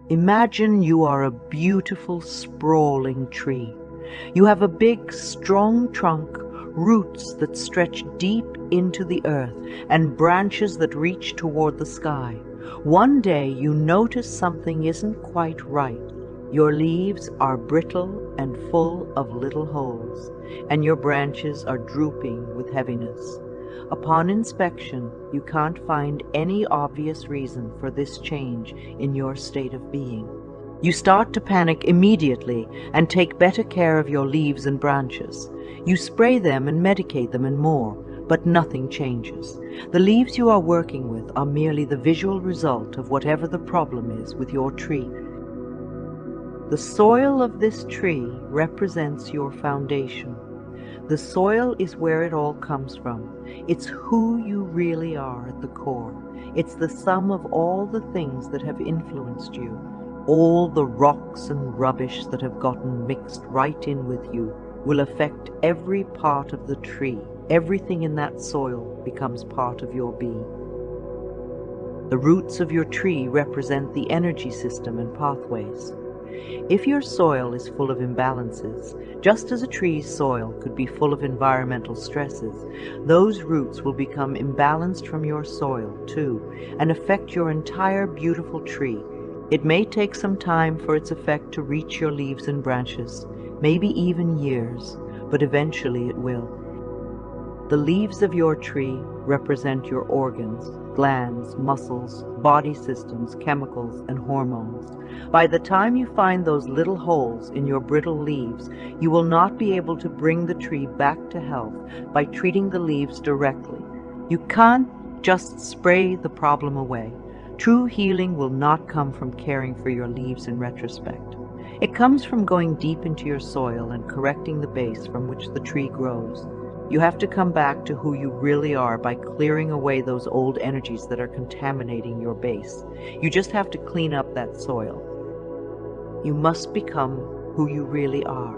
Imagine you are a beautiful, sprawling tree. You have a big, strong trunk, roots that stretch deep into the earth, and branches that reach toward the sky. One day you notice something isn't quite right. Your leaves are brittle and full of little holes, and your branches are drooping with heaviness. Upon inspection, you can't find any obvious reason for this change in your state of being. You start to panic immediately and take better care of your leaves and branches. You spray them and medicate them and more, but nothing changes. The leaves you are working with are merely the visual result of whatever the problem is with your tree. The soil of this tree represents your foundation. The soil is where it all comes from. It's who you really are at the core. It's the sum of all the things that have influenced you, all the rocks and rubbish that have gotten mixed right in with you will affect every part of the tree. Everything in that soil becomes part of your being. The roots of your tree represent the energy system and pathways. If your soil is full of imbalances, just as a tree's soil could be full of environmental stresses, those roots will become imbalanced from your soil too, and affect your entire beautiful tree. It may take some time for its effect to reach your leaves and branches, maybe even years, but eventually it will. The leaves of your tree represent your organs, glands, muscles, body systems, chemicals, and hormones. By the time you find those little holes in your brittle leaves, you will not be able to bring the tree back to health by treating the leaves directly. You can't just spray the problem away. True healing will not come from caring for your leaves in retrospect. It comes from going deep into your soil and correcting the base from which the tree grows. You have to come back to who you really are by clearing away those old energies that are contaminating your base. You just have to clean up that soil. You must become who you really are.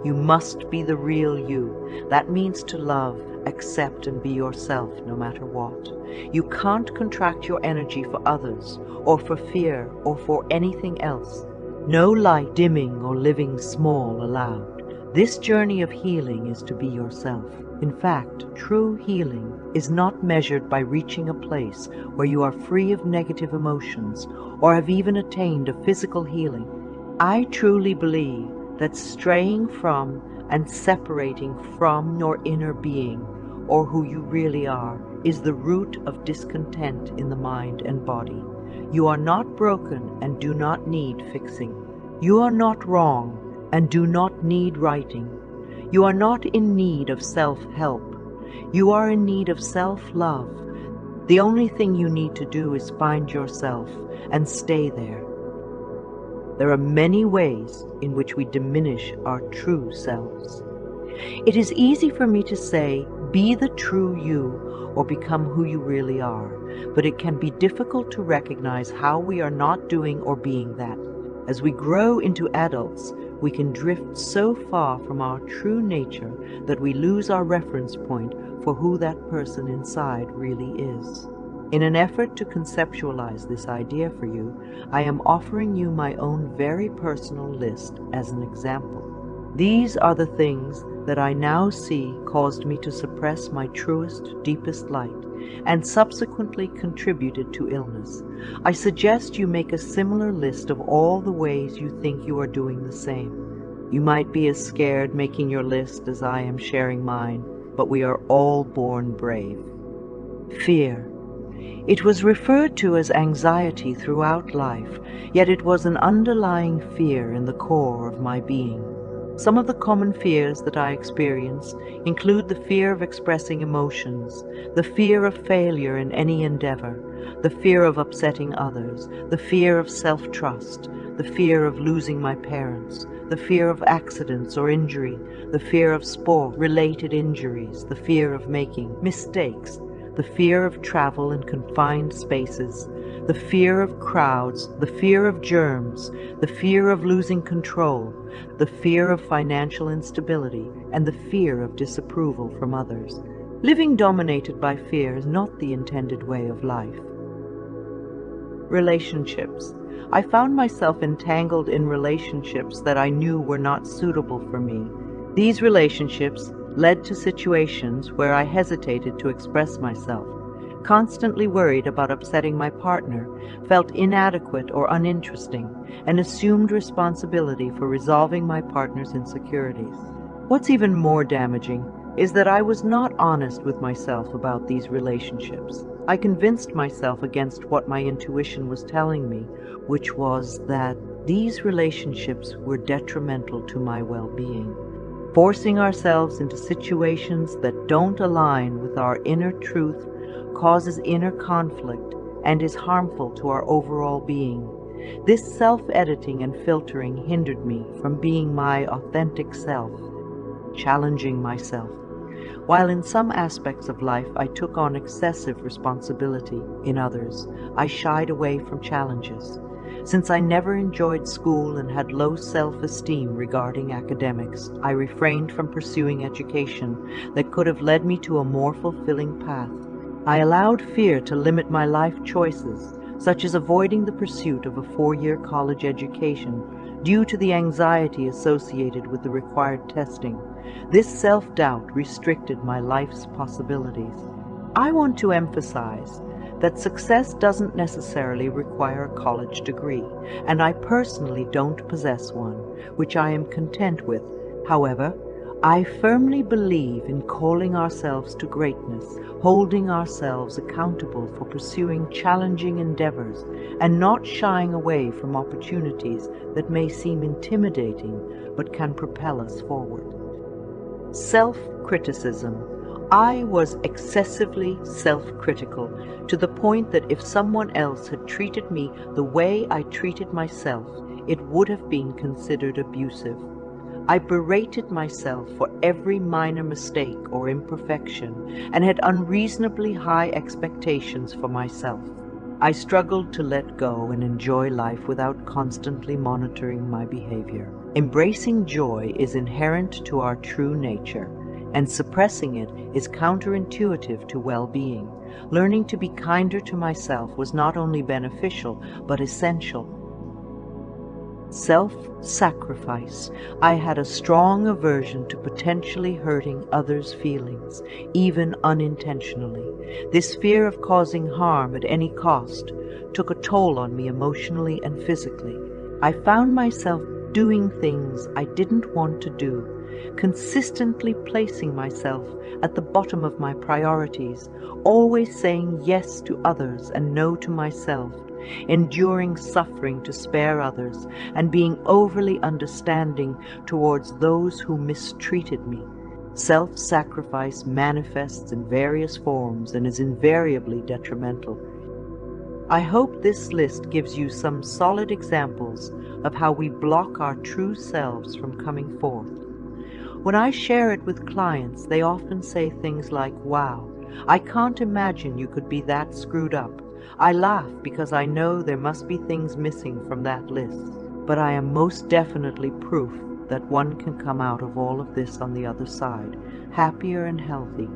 You must be the real you. That means to love, accept, and be yourself no matter what. You can't contract your energy for others, or for fear, or for anything else. No light dimming or living small allowed. This journey of healing is to be yourself. In fact, true healing is not measured by reaching a place where you are free of negative emotions or have even attained a physical healing. I truly believe that straying from and separating from your inner being, or who you really are, is the root of discontent in the mind and body. You are not broken and do not need fixing. You are not wrong and do not need righting. You are not in need of self-help. You are in need of self-love. The only thing you need to do is find yourself and stay there. There are many ways in which we diminish our true selves. It is easy for me to say, be the true you, or become who you really are, but it can be difficult to recognize how we are not doing or being that. As we grow into adults, we can drift so far from our true nature that we lose our reference point for who that person inside really is. In an effort to conceptualize this idea for you, I am offering you my own very personal list as an example. These are the things that I now see caused me to suppress my truest, deepest light, and subsequently contributed to illness. I suggest you make a similar list of all the ways you think you are doing the same. You might be as scared making your list as I am sharing mine, but we are all born brave. Fear. It was referred to as anxiety throughout life, yet it was an underlying fear in the core of my being. Some of the common fears that I experience include the fear of expressing emotions, the fear of failure in any endeavor, the fear of upsetting others, the fear of self-trust, the fear of losing my parents, the fear of accidents or injury, the fear of sport-related injuries, the fear of making mistakes, the fear of travel in confined spaces, the fear of crowds, the fear of germs, the fear of losing control, the fear of financial instability, and the fear of disapproval from others. Living dominated by fear is not the intended way of life. Relationships. I found myself entangled in relationships that I knew were not suitable for me. These relationships led to situations where I hesitated to express myself, constantly worried about upsetting my partner, felt inadequate or uninteresting, and assumed responsibility for resolving my partner's insecurities. What's even more damaging is that I was not honest with myself about these relationships. I convinced myself against what my intuition was telling me, which was that these relationships were detrimental to my well-being. Forcing ourselves into situations that don't align with our inner truth causes inner conflict and is harmful to our overall being. This self-editing and filtering hindered me from being my authentic self, challenging myself. While in some aspects of life I took on excessive responsibility, in others I shied away from challenges. Since I never enjoyed school and had low self-esteem regarding academics, I refrained from pursuing education that could have led me to a more fulfilling path. I allowed fear to limit my life choices, such as avoiding the pursuit of a 4-year college education due to the anxiety associated with the required testing. This self-doubt restricted my life's possibilities. I want to emphasize that success doesn't necessarily require a college degree, and I personally don't possess one, which I am content with. However, I firmly believe in calling ourselves to greatness, holding ourselves accountable for pursuing challenging endeavors, and not shying away from opportunities that may seem intimidating but can propel us forward. Self-criticism. I was excessively self-critical, to the point that if someone else had treated me the way I treated myself, it would have been considered abusive. I berated myself for every minor mistake or imperfection, and had unreasonably high expectations for myself. I struggled to let go and enjoy life without constantly monitoring my behavior. Embracing joy is inherent to our true nature, and suppressing it is counterintuitive to well-being. Learning to be kinder to myself was not only beneficial, but essential. Self-sacrifice. I had a strong aversion to potentially hurting others' feelings, even unintentionally. This fear of causing harm at any cost took a toll on me emotionally and physically. I found myself doing things I didn't want to do, consistently placing myself at the bottom of my priorities, always saying yes to others and no to myself, enduring suffering to spare others, and being overly understanding towards those who mistreated me. Self-sacrifice manifests in various forms and is invariably detrimental. I hope this list gives you some solid examples of how we block our true selves from coming forth. When I share it with clients, they often say things like, "Wow, I can't imagine you could be that screwed up." I laugh because I know there must be things missing from that list, but I am most definitely proof that one can come out of all of this on the other side, happier and healthy.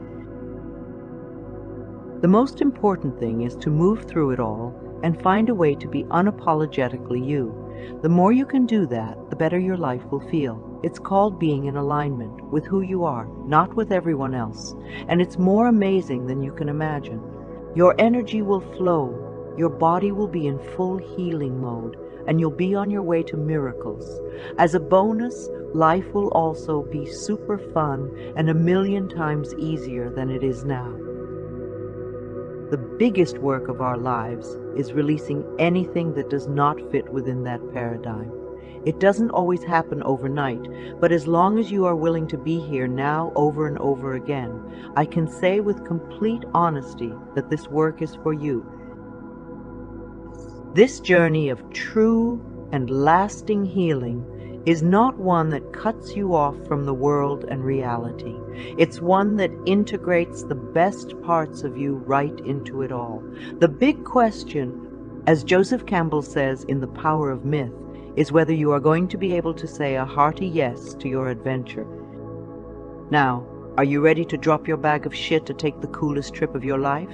The most important thing is to move through it all and find a way to be unapologetically you. The more you can do that, the better your life will feel. It's called being in alignment with who you are, not with everyone else, and it's more amazing than you can imagine. Your energy will flow, your body will be in full healing mode, and you'll be on your way to miracles. As a bonus, life will also be super fun and 1,000,000 times easier than it is now. The biggest work of our lives is releasing anything that does not fit within that paradigm. It doesn't always happen overnight, but as long as you are willing to be here now over and over again, I can say with complete honesty that this work is for you. This journey of true and lasting healing is not one that cuts you off from the world and reality. It's one that integrates the best parts of you right into it all. The big question, as Joseph Campbell says in The Power of Myth, is whether you are going to be able to say a hearty yes to your adventure. Now, are you ready to drop your bag of shit to take the coolest trip of your life?